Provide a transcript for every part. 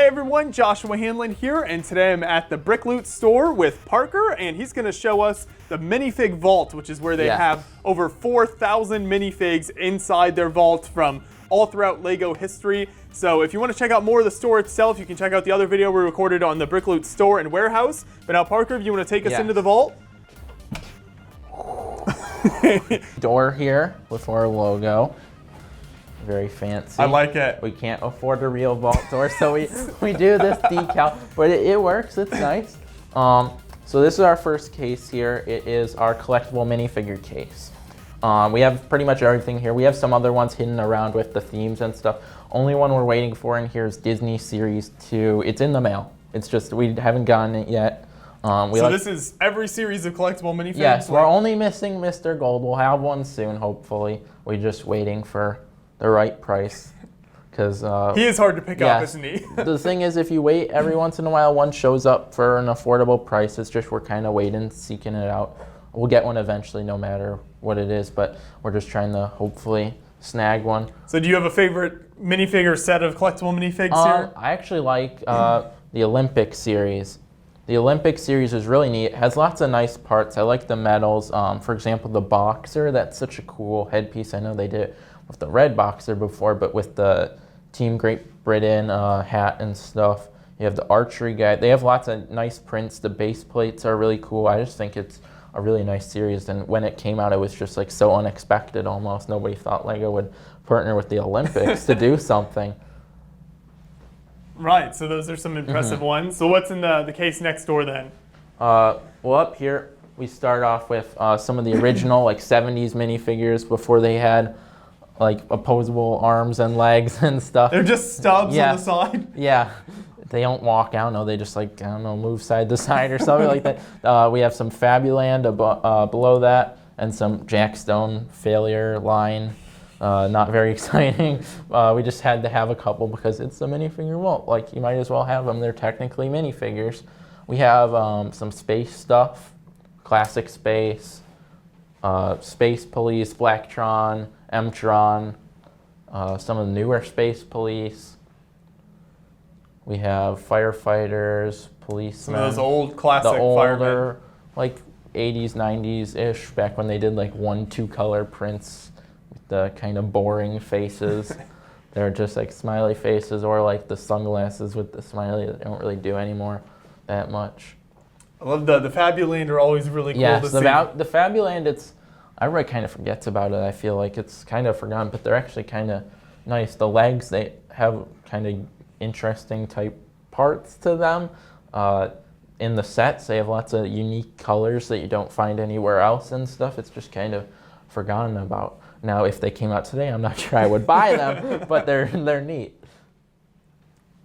Hey everyone, Joshua Hanlon here, and today I'm at the Brick Loot store with Parker, and he's going to show us the Minifig Vault, which is where they have over 4,000 minifigs inside their vault from all throughout LEGO history. So if you want to check out more of the store itself, you can check out the other video we recorded on the Brick Loot store and warehouse. But now Parker, if you want to take us into the vault. Door here with our logo. Very fancy. I like it. We can't afford a real vault door, so we do this decal, but it works. It's nice. So this is our first case here. It is our collectible minifigure case. We have pretty much everything here. We have some other ones hidden around with the themes and stuff. Only one we're waiting for in here is Disney Series 2. It's in the mail. It's just we haven't gotten it yet. So this is every series of collectible minifigs? Yes, we're only missing Mr. Gold. We'll have one soon, hopefully. We're just waiting for the right price, because he is hard to pick up, isn't he? The thing is, if you wait, every once in a while one shows up for an affordable price. It's just we're kind of waiting, seeking it out. We'll get one eventually, no matter what it is, but we're just trying to hopefully snag one. So do you have a favorite minifigure set of collectible minifigs here? I actually like the Olympic series. The Olympic series is really neat. It has lots of nice parts. I like the medals. For example, the boxer, that's such a cool headpiece. I know they did it with the red boxer before, but with the Team Great Britain hat and stuff. You have the archery guy. They have lots of nice prints. The base plates are really cool. I just think it's a really nice series, and when it came out, it was just like so unexpected almost. Nobody thought LEGO would partner with the Olympics to do something. Right, so those are some impressive ones. So what's in the case next door then? Well, up here, we start off with some of the original like 70s minifigures before they had like opposable arms and legs and stuff. They're just stubs on the side? Yeah. They don't walk, I don't know, they just like, I don't know, move side to side or something like that. We have some Fabuland below that, and some Jack Stone failure line. Not very exciting. We just had to have a couple because it's a minifigure vault. Like, you might as well have them. They're technically minifigures. We have some space stuff, Classic Space, Space Police, Blacktron, M-Tron, some of the newer Space Police. We have Firefighters, Policemen. Some of those old classic the older, firemen. like 80s, 90s-ish, back when they did like 1-2 color prints with the kind of boring faces. They're just like smiley faces, or like the sunglasses with the smiley that they don't really do anymore that much. I love the Fabuland are always really cool to see. The Fabuland, everybody kind of forgets about it. I feel like it's kind of forgotten, but they're actually kind of nice. The legs, they have kind of interesting type parts to them. In the sets, they have lots of unique colors that you don't find anywhere else and stuff. It's just kind of forgotten about. Now, if they came out today, I'm not sure I would buy them, but they're neat.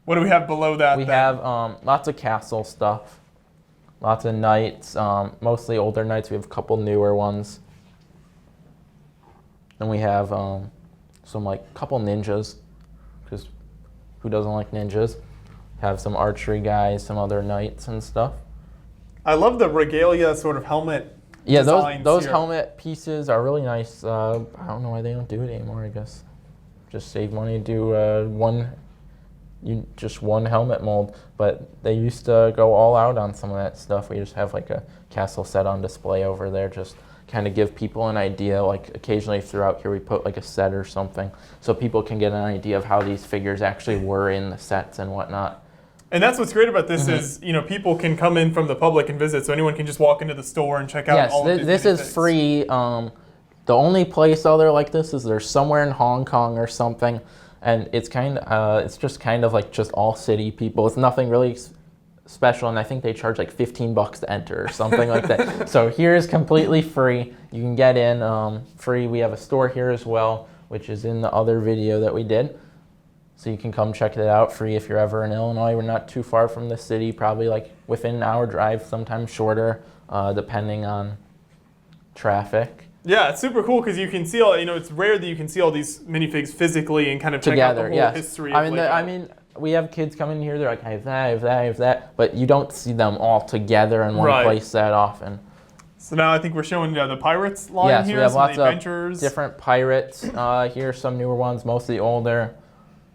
What do we have below that? We have lots of castle stuff, lots of knights, mostly older knights. We have a couple newer ones. Then we have some like couple ninjas, because who doesn't like ninjas? Have some archery guys, some other knights and stuff. I love the regalia sort of helmet. Yeah, those helmet pieces are really nice. I don't know why they don't do it anymore. I guess just save money, do just one helmet mold. But they used to go all out on some of that stuff. We just have like a castle set on display over there, just kind of give people an idea. Like occasionally throughout here we put like a set or something, so people can get an idea of how these figures actually were in the sets and whatnot. And that's what's great about this is, people can come in from the public and visit, so anyone can just walk into the store and check out all of these this is free. The only place other like this is there's somewhere in Hong Kong or something, and it's just kind of like just all city people. It's nothing really special, and I think they charge like $15 to enter or something like that. So here is completely free. You can get in free. We have a store here as well, which is in the other video that we did. So you can come check it out free if you're ever in Illinois. We're not too far from the city, probably like within an hour drive, sometimes shorter, depending on traffic. Yeah, it's super cool because you can see all, it's rare that you can see all these minifigs physically and kind of check out the whole history of LEGO. I mean, we have kids come in here, they're like, I have that, I have that, I have that, but you don't see them all together in one place that often. So now I think we're showing the Pirates line here, we have some lots of the adventures. Of different pirates. Here are some newer ones, mostly older.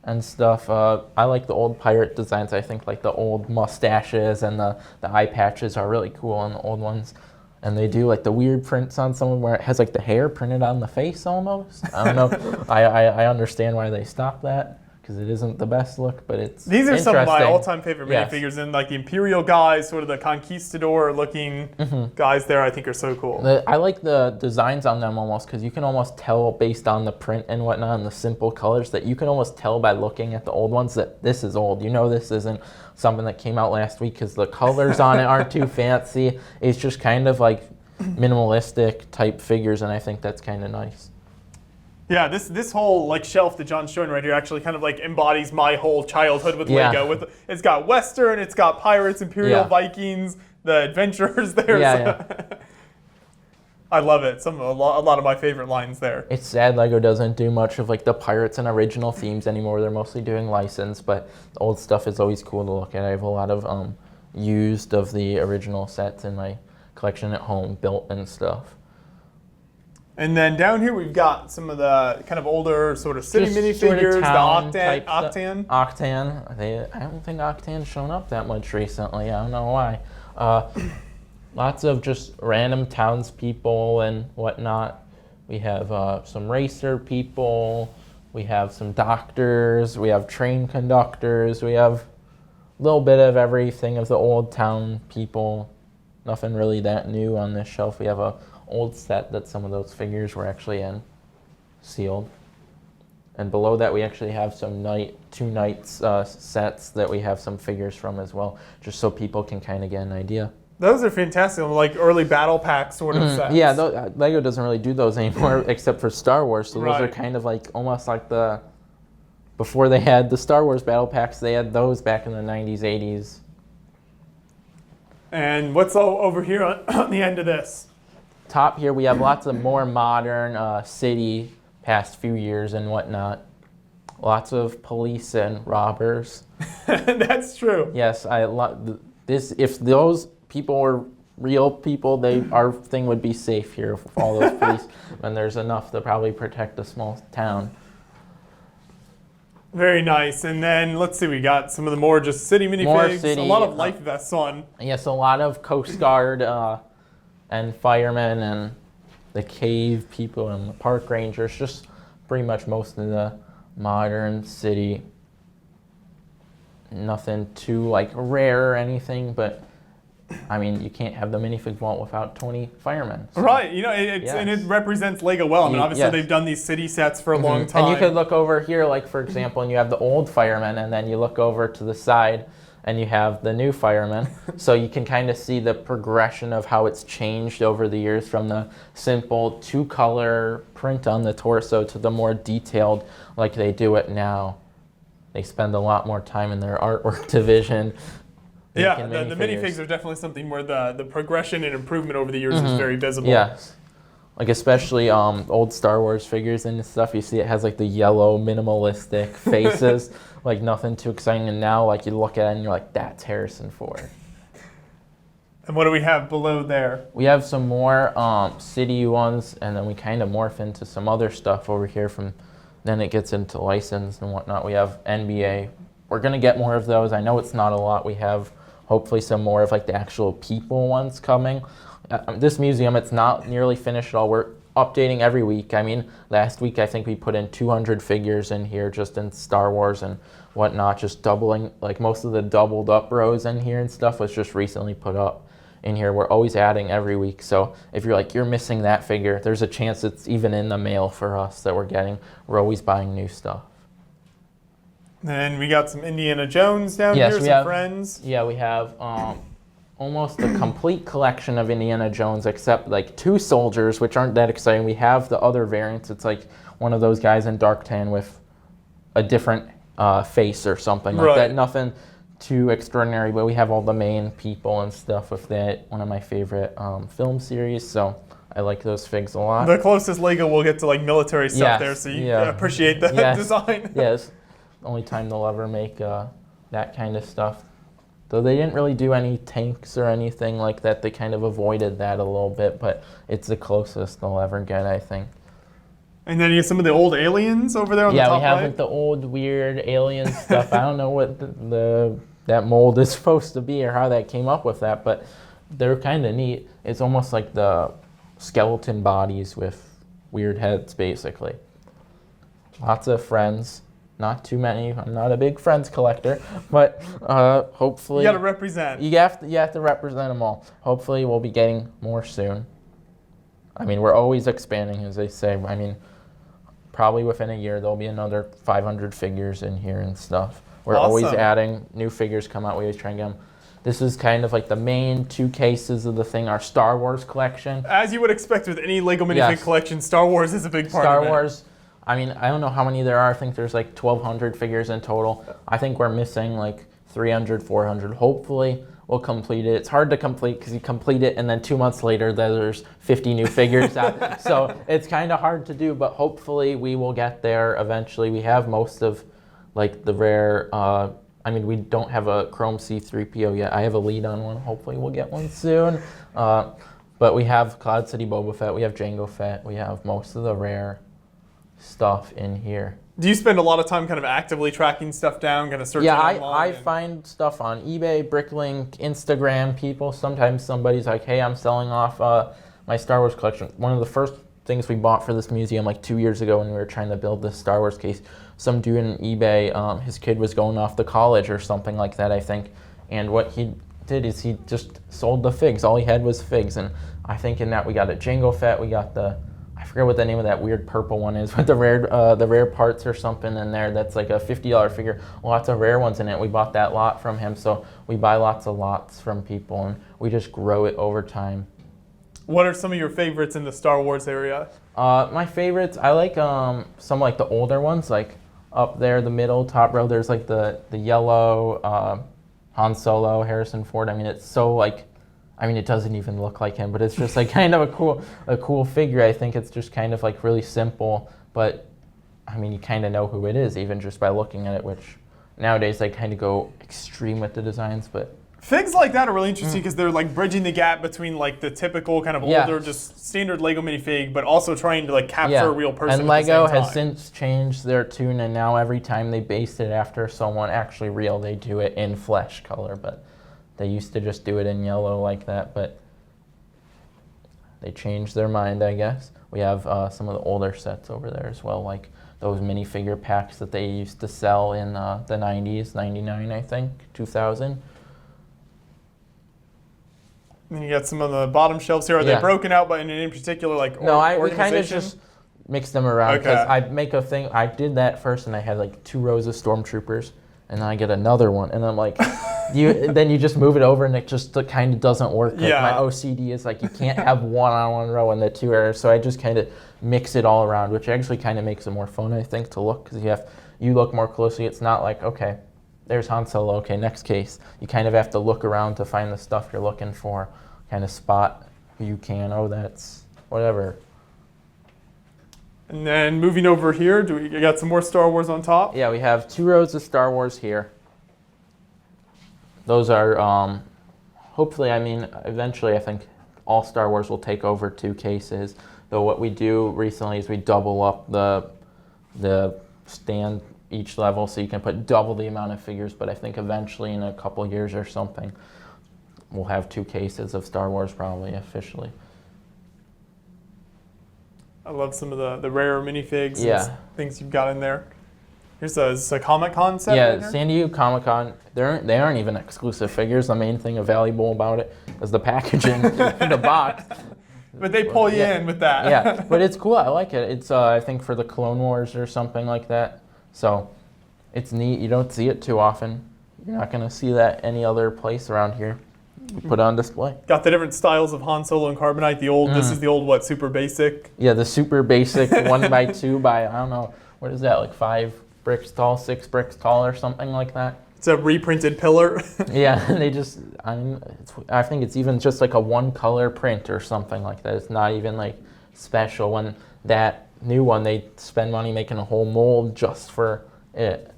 and stuff. I like the old pirate designs. I think like the old mustaches and the eye patches are really cool on the old ones. And they do like the weird prints on someone where it has like the hair printed on the face almost. I don't know. I understand why they stopped that, because it isn't the best look, but it's These are some of my interesting. all-time favorite minifigures, and like the Imperial guys, sort of the conquistador-looking guys there, I think are so cool. I like the designs on them almost, because you can almost tell based on the print and whatnot and the simple colors that you can almost tell by looking at the old ones that this is old. You know this isn't something that came out last week because the colors on it aren't too fancy. It's just kind of like minimalistic type figures, and I think that's kind of nice. Yeah, this whole like shelf that John's showing right here actually kind of like embodies my whole childhood with Lego. It's got Western, it's got pirates, Imperial, Vikings, the adventurers there. I love it. A lot of my favorite lines there. It's sad Lego doesn't do much of like the pirates and original themes anymore. They're mostly doing license, but the old stuff is always cool to look at. I have a lot of used of the original sets in my collection at home, built and stuff. And then down here we've got some of the kind of older sort of city minifigures, sort of the Octan. Octan. I don't think Octan's shown up that much recently. I don't know why. Lots of just random townspeople and whatnot. We have some racer people. We have some doctors. We have train conductors. We have a little bit of everything of the old town people. Nothing really that new on this shelf. We have a old set that some of those figures were actually in, sealed. And below that we actually have some two Knights sets that we have some figures from as well, just so people can kind of get an idea. Those are fantastic, like early battle pack sort of sets. Yeah, Lego doesn't really do those anymore except for Star Wars, so those are kind of like almost like before they had the Star Wars battle packs, they had those back in the 90s, 80s. And what's over here on the end of this? Top here we have lots of more modern city past few years and whatnot. Lots of police and robbers. That's true. Yes, if those people were real people, our thing would be safe here with all those police, and there's enough to probably protect a small town. Very nice. And then let's see, we got some of the more just city minifigs. A lot of life vests on. Yes, a lot of Coast Guard and firemen and the cave people and the park rangers, just pretty much most of the modern city. Nothing too like rare or anything, but I mean, you can't have the minifig vault without 20 firemen. So. Right, and it represents Lego well. I mean, obviously they've done these city sets for a long time. And you could look over here, like for example, and you have the old firemen, and then you look over to the side, and you have the new firemen. So you can kind of see the progression of how it's changed over the years from the simple two-color print on the torso to the more detailed, like they do it now. They spend a lot more time in their artwork division. Yeah, the minifigs are definitely something where the progression and improvement over the years is very visible. Yes. Like especially old Star Wars figures and stuff, you see it has like the yellow minimalistic faces, like nothing too exciting. And now like you look at it and you're like, that's Harrison Ford. And what do we have below there? We have some more city ones, and then we kind of morph into some other stuff over here then it gets into license and whatnot. We have NBA. We're gonna get more of those. I know it's not a lot. We have hopefully some more of like the actual people ones coming. This museum, it's not nearly finished at all. We're updating every week. I mean, last week I think we put in 200 figures in here just in Star Wars and whatnot, just doubling, like most of the doubled up rows in here and stuff was just recently put up in here. We're always adding every week. So if you're missing that figure, there's a chance it's even in the mail for us that we're getting. We're always buying new stuff. And we got some Indiana Jones down here, some friends. Yeah, we have almost a complete collection of Indiana Jones, except like 2 soldiers, which aren't that exciting. We have the other variants. It's like one of those guys in dark tan with a different face or something like that. Nothing too extraordinary, but we have all the main people and stuff with that. One of my favorite film series, so I like those figs a lot. The closest Lego we'll get to like military stuff there, so you appreciate the design. Yes. Only time they'll ever make that kind of stuff. Though they didn't really do any tanks or anything like that. They kind of avoided that a little bit, but it's the closest they'll ever get, I think. And then you have some of the old aliens over there on the top Yeah, we have right. like the old weird alien stuff. I don't know what that mold is supposed to be or how that came up with that, but they're kind of neat. It's almost like the skeleton bodies with weird heads, basically. Lots of friends. Not too many. I'm not a big Friends collector, but hopefully... You got to represent. You have to represent them all. Hopefully we'll be getting more soon. I mean, we're always expanding, as they say. I mean, probably within a year, there'll be another 500 figures in here and stuff. We're always adding new figures come out. We always try and get them. This is kind of like the main 2 cases of the thing, our Star Wars collection. As you would expect with any Lego minifig collection, Star Wars is a big part of it. Star Wars, I mean, I don't know how many there are. I think there's like 1,200 figures in total. I think we're missing like 300, 400. Hopefully, we'll complete it. It's hard to complete because you complete it and then 2 months later there's 50 new figures out. So it's kind of hard to do, but hopefully we will get there eventually. We have most of like the rare, I mean, we don't have a Chrome C-3PO yet. I have a lead on one. Hopefully we'll get one soon. But we have Cloud City Boba Fett. We have Jango Fett. We have most of the rare stuff in here. Do you spend a lot of time kind of actively tracking stuff down, kind of searching online? Yeah, I find stuff on eBay, Bricklink, Instagram, people. Sometimes somebody's like, hey, I'm selling off my Star Wars collection. One of the first things we bought for this museum like 2 years ago when we were trying to build this Star Wars case, some dude on eBay, his kid was going off to college or something like that, I think. And what he did is he just sold the figs. All he had was figs. And I think in that we got a Jango Fett, we got the, I forget what the name of that weird purple one is with the rare parts or something in there. That's like a $50 figure. Lots of rare ones in it. We bought that lot from him. So we buy lots of lots from people and we just grow it over time. What are some of your favorites in the Star Wars area? My favorites, I like some like the older ones, like up there, the middle, top row. There's like the yellow Han Solo, Harrison Ford. I mean, it's so like, I mean, it doesn't even look like him, but it's just like kind of a cool figure. I think it's just kind of like really simple, but I mean, you kind of know who it is even just by looking at it, which nowadays they kind of go extreme with the designs, but. Figs like that are really interesting because they're like bridging the gap between like the typical kind of older, just standard Lego minifig, but also trying to like capture a real person. And Lego has since changed their tune, and now every time they base it after someone actually real, they do it in flesh color. But they used to just do it in yellow like that, but they changed their mind, I guess. We have some of the older sets over there as well, like those minifigure packs that they used to sell in the 90s, 99, I think, 2000. And you got some of the bottom shelves here. Are they broken out by any particular like organization? We kind of just mix them around because I make a thing. I did that first, and I had like 2 rows of stormtroopers, and then I get another one, and I'm like, then you just move it over, and it just kind of doesn't work. Like my OCD is like you can't have one on one row and the 2 areas, so I just kind of mix it all around, which actually kind of makes it more fun, I think, to look because you look more closely. It's not like okay. There's Han Solo, okay, next case. You kind of have to look around to find the stuff you're looking for, kind of spot who you can, oh, that's whatever. And then moving over here, you got some more Star Wars on top? Yeah, we have 2 rows of Star Wars here. Those are, hopefully, I mean, eventually I think all Star Wars will take over 2 cases. Though what we do recently is we double up the stand each level so you can put double the amount of figures, but I think eventually in a couple years or something we'll have 2 cases of Star Wars probably officially. I love some of the rare minifigs and things you've got in there. Here's a Comic-Con set. Yeah, right here? San Diego Comic-Con. They aren't even exclusive figures. The main thing valuable about it is the packaging, the box. But they pull you in with that. Yeah, but it's cool. I like it. It's I think for the Clone Wars or something like that. So it's neat. You don't see it too often. You're not going to see that any other place around here. Put on display. Got the different styles of Han Solo and Carbonite. The old, this is the old what, super basic? Yeah, the super basic 1x2 by, I don't know, what is that, like 5 bricks tall, 6 bricks tall or something like that? It's a reprinted pillar. Yeah, they just, I think it's even just like a 1-color print or something like that. It's not even like special. When that new one, they spend money making a whole mold just for it.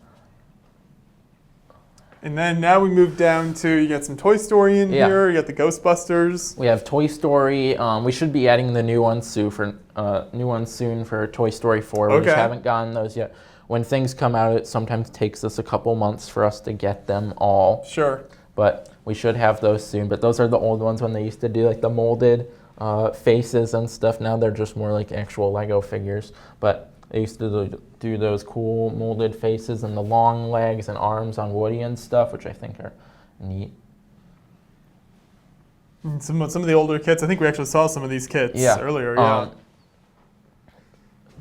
And then now we move down to, you got some Toy Story in here, you got the Ghostbusters. We have Toy Story. We should be adding the new ones soon for Toy Story 4. We just haven't gotten those yet. When things come out, it sometimes takes us a couple months for us to get them all. Sure. But we should have those soon. But those are the old ones when they used to do like the molded faces and stuff. Now they're just more like actual Lego figures. But they used to do those cool molded faces and the long legs and arms on Woody and stuff, which I think are neat. Some of the older kits, I think we actually saw some of these kits earlier.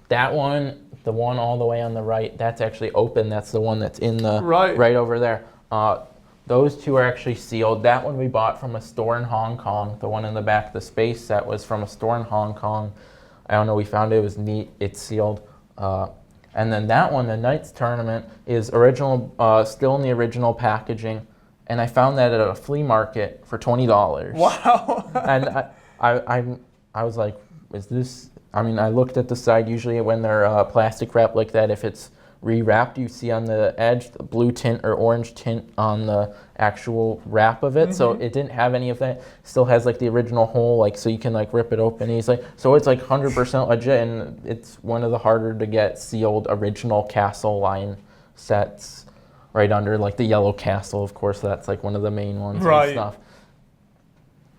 That one, the one all the way on the right, that's actually open. That's the one that's in the right over there. Those two are actually sealed. That one we bought from a store in Hong Kong. The one in the back, the space set, was from a store in Hong Kong. I don't know, we found it was neat. It's sealed. And then that one, the Knights Tournament, is original, still in the original packaging. And I found that at a flea market for $20. Wow. And I was like, is this... I mean, I looked at the side. Usually when they're plastic wrapped like that, if it's rewrapped, you see on the edge the blue tint or orange tint on the actual wrap of it. So it didn't have any of that. Still has like the original hole, like so you can like rip it open easily. So it's like 100% legit, and it's one of the harder to get sealed original castle line sets. Right under like the yellow castle, of course. That's like one of the main ones and stuff.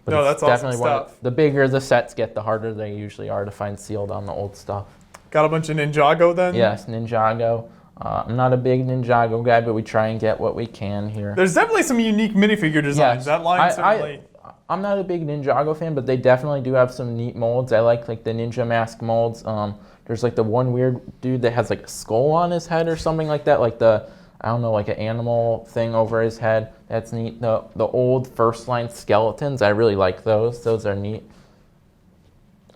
But no, that's definitely awesome stuff. The bigger the sets get, the harder they usually are to find sealed on the old stuff. Got a bunch of Ninjago then? Yes, Ninjago. I'm not a big Ninjago guy, but we try and get what we can here. There's definitely some unique minifigure designs. Yes. That line certainly. I'm not a big Ninjago fan, but they definitely do have some neat molds. I like the Ninja Mask molds. There's like the one weird dude that has like a skull on his head or something like that, like I don't know, like an animal thing over his head. That's neat. The old first line skeletons, I really like those. Those are neat.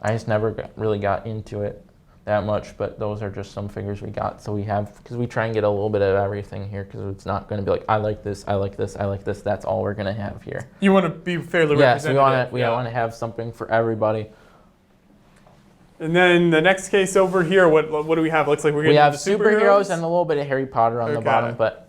I just never really got into it that much, but those are just some figures we got. So we have, because we try and get a little bit of everything here, because it's not going to be like, I like this, I like this, I like this. That's all we're going to have here. You want to be fairly representative. Yes, we want to have something for everybody. And then the next case over here, what do we have? Looks like we're getting the superheroes and a little bit of Harry Potter on the bottom, but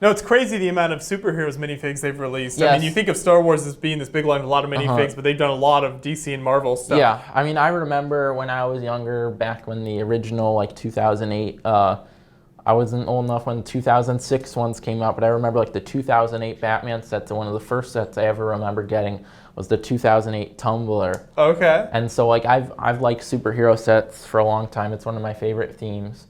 no, it's crazy the amount of superheroes minifigs they've released. Yes. I mean, you think of Star Wars as being this big line of a lot of minifigs, but they've done a lot of DC and Marvel stuff. Yeah, I mean, I remember when I was younger, back when the original, like 2008, I wasn't old enough when 2006 ones came out, but I remember like the 2008 Batman sets, and one of the first sets I ever remember getting was the 2008 Tumbler. Okay. And so like I've liked superhero sets for a long time. It's one of my favorite themes.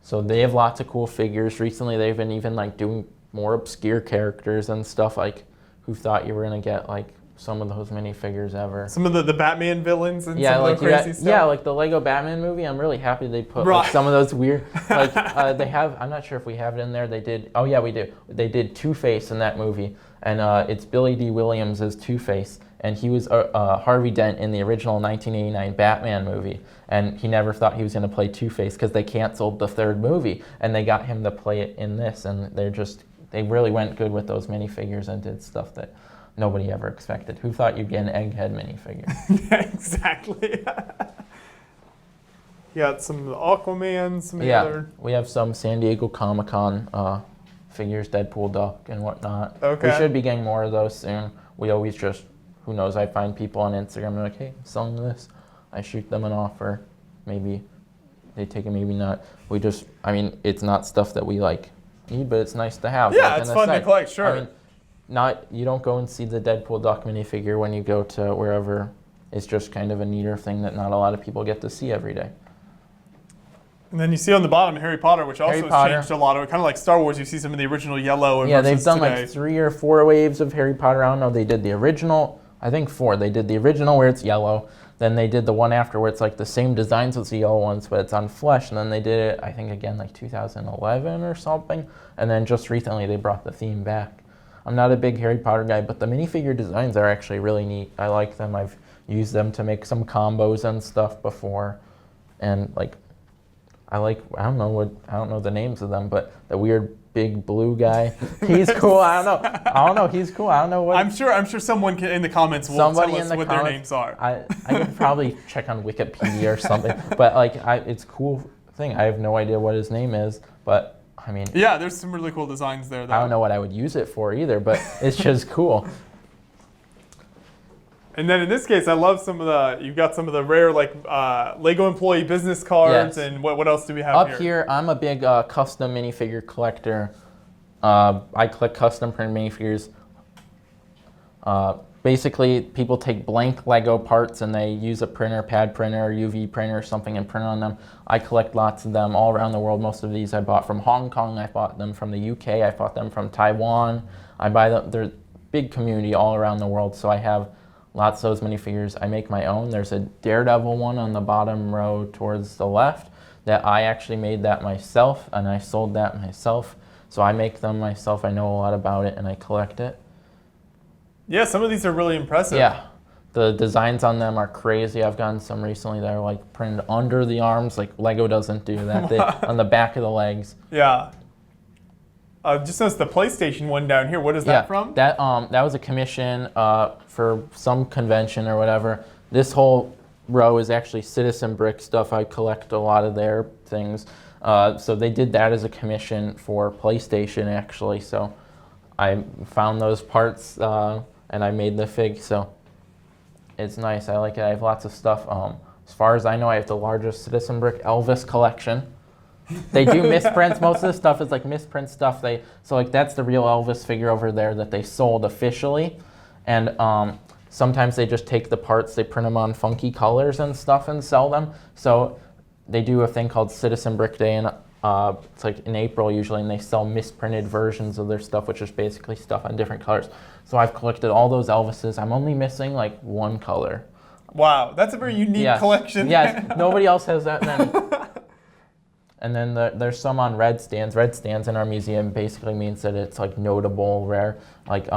So they have lots of cool figures. Recently they've been even like doing more obscure characters and stuff, like who thought you were gonna get like some of those minifigures ever. Some of the Batman villains and some of the crazy stuff. Yeah, like the Lego Batman movie. I'm really happy they put like, some of those weird, like they have, I'm not sure if we have it in there. They did, oh yeah, we do. They did Two-Face in that movie. And it's Billy D. Williams as Two-Face. And he was Harvey Dent in the original 1989 Batman movie. And he never thought he was going to play Two-Face because they canceled the third movie. And they got him to play it in this. And they really went good with those minifigures and did stuff that nobody ever expected. Who thought you'd get an Egghead minifigure? Yeah, exactly. You got some Aquaman, some other... we have some San Diego Comic-Con figures, Deadpool duck and whatnot. Okay. We should be getting more of those soon. We always just, who knows, I find people on Instagram and like, hey, I'm selling this. I shoot them an offer. Maybe they take it, maybe not. We just, I mean, it's not stuff that we like need, but it's nice to have. Yeah, like, it's fun to collect, sure. I mean, you don't go and see the Deadpool duck minifigure when you go to wherever. It's just kind of a neater thing that not a lot of people get to see every day. And then you see on the bottom Harry Potter, which also has changed a lot. Kind of like Star Wars, you see some of the original yellow. Yeah, they've done like 3 or 4 waves of Harry Potter. I don't know. They did the original, I think 4. They did the original where it's yellow. Then they did the one after where it's like the same designs as the yellow ones, but it's on flesh. And then they did it, I think, again, like 2011 or something. And then just recently they brought the theme back. I'm not a big Harry Potter guy, but the minifigure designs are actually really neat. I like them. I've used them to make some combos and stuff before. And like, I don't know the names of them, but the weird big blue guy, he's cool. I don't know, he's cool. I don't know what. I'm sure someone in the comments will tell us what their names are. I could probably check on Wikipedia or something, but like, it's a cool thing. I have no idea what his name is, but I mean, yeah, there's some really cool designs there, though. I don't know what I would use it for either, but it's just cool. And then in this case, I love you've got some of the rare Lego employee business cards, Yes. and what else do we have Up here, I'm a big custom minifigure collector. I collect custom printed minifigures. Basically, people take blank Lego parts and they use a printer, pad printer, UV printer or something and print on them. I collect lots of them all around the world. Most of these I bought from Hong Kong. I bought them from the UK. I bought them from Taiwan. I buy them. They're a big community all around the world, so I have lots of those minifigures. I make my own. There's a Daredevil one on the bottom row towards the left that I actually made that myself, and I sold that myself. So I make them myself. I know a lot about it, and I collect it. Yeah, some of these are really impressive. Yeah, the designs on them are crazy. I've gotten some recently that are like printed under the arms. Like Lego doesn't do that. On the back of the legs. Yeah. Just notice the PlayStation one down here. What is that from? That was a commission for some convention or whatever. This whole row is actually Citizen Brick stuff. I collect a lot of their things. So they did that as a commission for PlayStation actually. So I found those parts and I made the fig. So it's nice. I like it. I have lots of stuff. As far as I know, I have the largest Citizen Brick Elvis collection. They do misprints. Most of the stuff is like misprint stuff. So that's the real Elvis figure over there that they sold officially, and sometimes they just take the parts, they print them on funky colors and stuff, and sell them. So they do a thing called Citizen Brick Day, and it's like in April usually, and they sell misprinted versions of their stuff, which is basically stuff on different colors. So I've collected all those Elvises. I'm only missing like one color. Wow, that's a very unique collection. Yes, nobody else has that many. And then there's some on red stands. Red stands in our museum basically means that it's like notable, rare. Like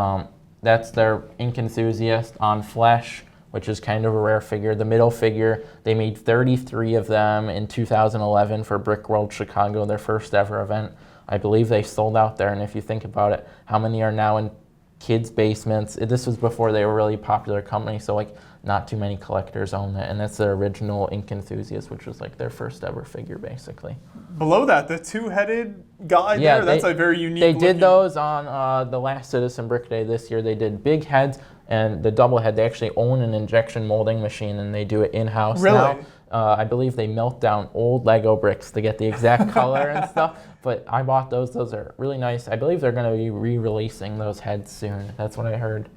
that's their Ink Enthusiast on Flesh, which is kind of a rare figure. The middle figure, they made 33 of them in 2011 for Brick World Chicago, their first ever event. I believe they sold out there, and if you think about it, how many are now in kids' basements? This was before they were a really popular company, so like not too many collectors own it, and that's their original Ink Enthusiast, which was like their first ever figure, basically. Below that, the two-headed guy there, that's a very unique They did those on the last Citizen Brick Day this year. They did big heads and the double head. They actually own an injection molding machine, and they do it in-house now. I believe they melt down old Lego bricks to get the exact color and stuff, but I bought those. Those are really nice. I believe they're going to be re-releasing those heads soon. That's what I heard.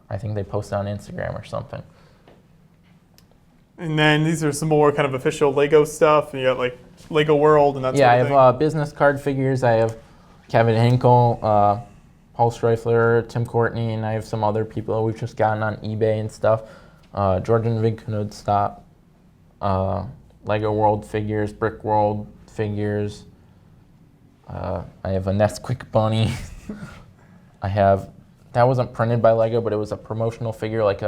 I think they posted on Instagram or something. And then these are some more kind of official Lego stuff. You got like Lego World and that sort of thing. Yeah, I have business card figures. I have Kevin Hinkle, Paul Streifler, Tim Courtney, and I have some other people we've just gotten on eBay and stuff. Jordan Vigknudstop, Lego World figures, Brick World figures. I have a Nesquik bunny. That wasn't printed by Lego, but it was a promotional figure, like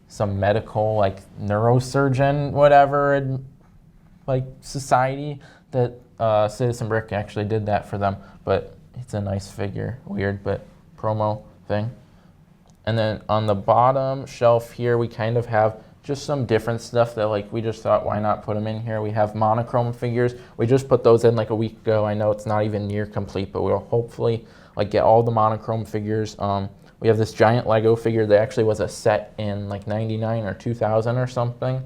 some medical, like neurosurgeon, whatever, like society that Citizen Brick actually did that for them. But it's a nice figure, weird, but promo thing. And then on the bottom shelf here, we kind of have just some different stuff that like we just thought, why not put them in here? We have Monochrome figures. We just put those in like a week ago. I know it's not even near complete, but we'll hopefully like get all the Monochrome figures. We have this giant Lego figure that actually was a set in like 99 or 2000 or something.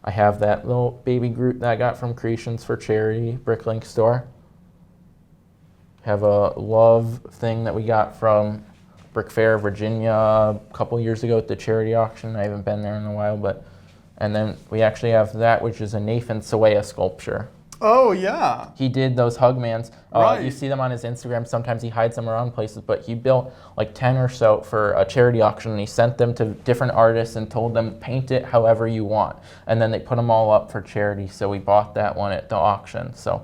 I have that little baby Groot that I got from Creations for Charity, Bricklink store. Have a Love thing that we got from Brick Fair, Virginia, a couple years ago at the charity auction. I haven't been there in a while, and then we actually have that, which is a Nathan Sawaya sculpture. Oh, yeah. He did those Hugmans. Right. You see them on his Instagram. Sometimes he hides them around places, but he built like 10 or so for a charity auction, and he sent them to different artists and told them, paint it however you want. And then they put them all up for charity, so we bought that one at the auction. So,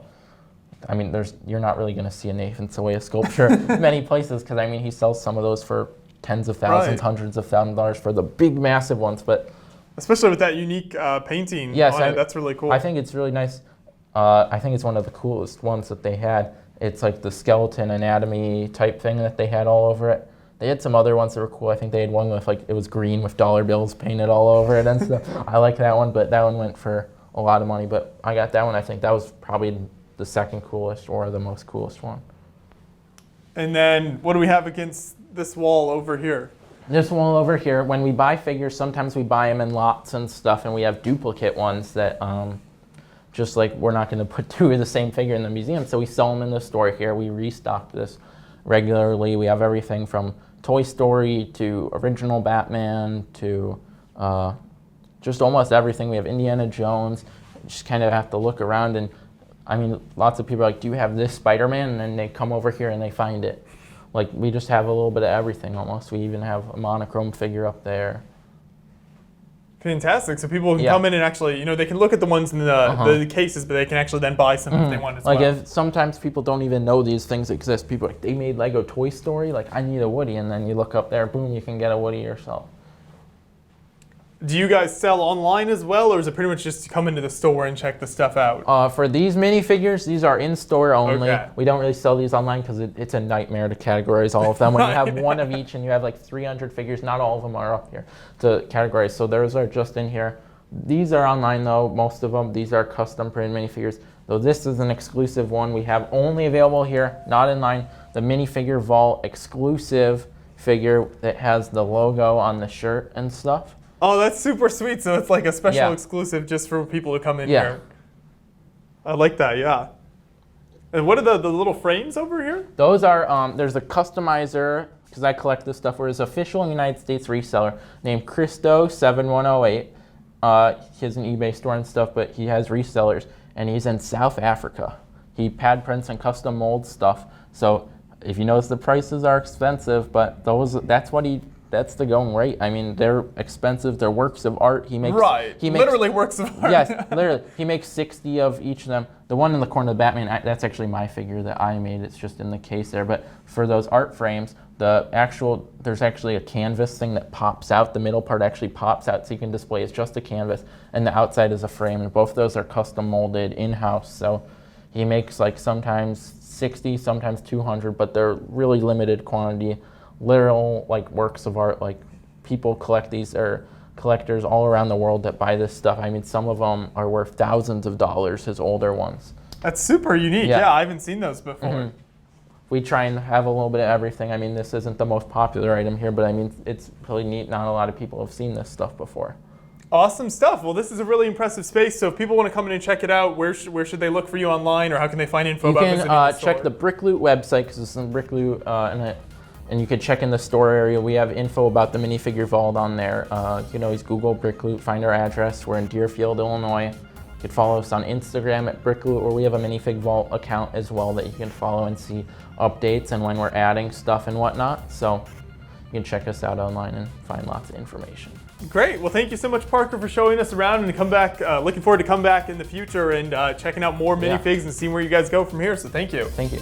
I mean, you're not really going to see a Nathan Sawaya sculpture many places, because, I mean, he sells some of those for tens of thousands, hundreds of thousands of dollars for the big, massive ones. But especially with that unique painting on it, that's really cool. I think it's really nice. I think it's one of the coolest ones that they had. It's like the skeleton anatomy type thing that they had all over it. They had some other ones that were cool. I think they had one with like, it was green with dollar bills painted all over it and stuff. I like that one, but that one went for a lot of money. But I got that one. I think that was probably the second coolest or the most coolest one. And then what do we have against this wall over here? This wall over here, when we buy figures, sometimes we buy them in lots and stuff, and we have duplicate ones that just like we're not going to put two of the same figure in the museum, so we sell them in the store here. We restock this regularly. We have everything from Toy Story to original Batman to just almost everything. We have Indiana Jones. You just kind of have to look around, and I mean, lots of people are like, do you have this Spider-Man? And then they come over here and they find it. Like, we just have a little bit of everything almost. We even have a Monochrome figure up there. Fantastic. So people can come in and actually, they can look at the ones in the cases, but they can actually then buy some if they want as well. Like, if sometimes people don't even know these things exist. People are like, they made Lego Toy Story? Like, I need a Woody. And then you look up there, boom, you can get a Woody yourself. Do you guys sell online as well, or is it pretty much just come into the store and check the stuff out? For these minifigures, these are in-store only. Okay. We don't really sell these online because it's a nightmare to categorize all of them. When you have one of each and you have like 300 figures, not all of them are up here to categorize. So those are just in here. These are online though, most of them. These are custom printed minifigures. Though this is an exclusive one we have only available here, not in line. The Minifigure Vault exclusive figure that has the logo on the shirt and stuff. Oh, that's super sweet. So it's like a special exclusive just for people to come in here. I like that, yeah. And what are the little frames over here? Those are, there's a customizer, because I collect this stuff, where his official United States reseller named Christo7108. He has an eBay store and stuff, but he has resellers, and he's in South Africa. He pad prints and custom molds stuff. So if you notice, the prices are expensive, but that's the going rate. I mean, they're expensive. They're works of art. He makes literally works of art. Yes, literally. He makes 60 of each of them. The one in the corner of the Batman, that's actually my figure that I made. It's just in the case there. But for those art frames, there's actually a canvas thing that pops out. The middle part actually pops out so you can display. It's just a canvas, and the outside is a frame. And both of those are custom molded in-house. So he makes like sometimes 60, sometimes 200, but they're really limited quantity. Literal like works of art. Like, people collect these, or collectors all around the world that buy this stuff. I mean, some of them are worth thousands of dollars, his older ones. That's super unique. Yeah, I haven't seen those before. We try and have a little bit of everything. I mean, this isn't the most popular item here, but I mean, it's really neat. Not a lot of people have seen this stuff before. Awesome stuff. Well, this is a really impressive space. So if people want to come in and check it out, where should they look for you online, or how can they find info about visiting the store? Check the Brick Loot website, because it's in Brick Loot, and you can check in the store area. We have info about the Minifigure Vault on there. You can always Google Brick Loot, find our address. We're in Deerfield, Illinois. You can follow us on Instagram at Brick Loot, or we have a Minifig Vault account as well that you can follow and see updates and when we're adding stuff and whatnot. So you can check us out online and find lots of information. Great. Well, thank you so much, Parker, for showing us around, and come back. Looking forward to come back in the future and checking out more minifigs and seeing where you guys go from here. So thank you. Thank you.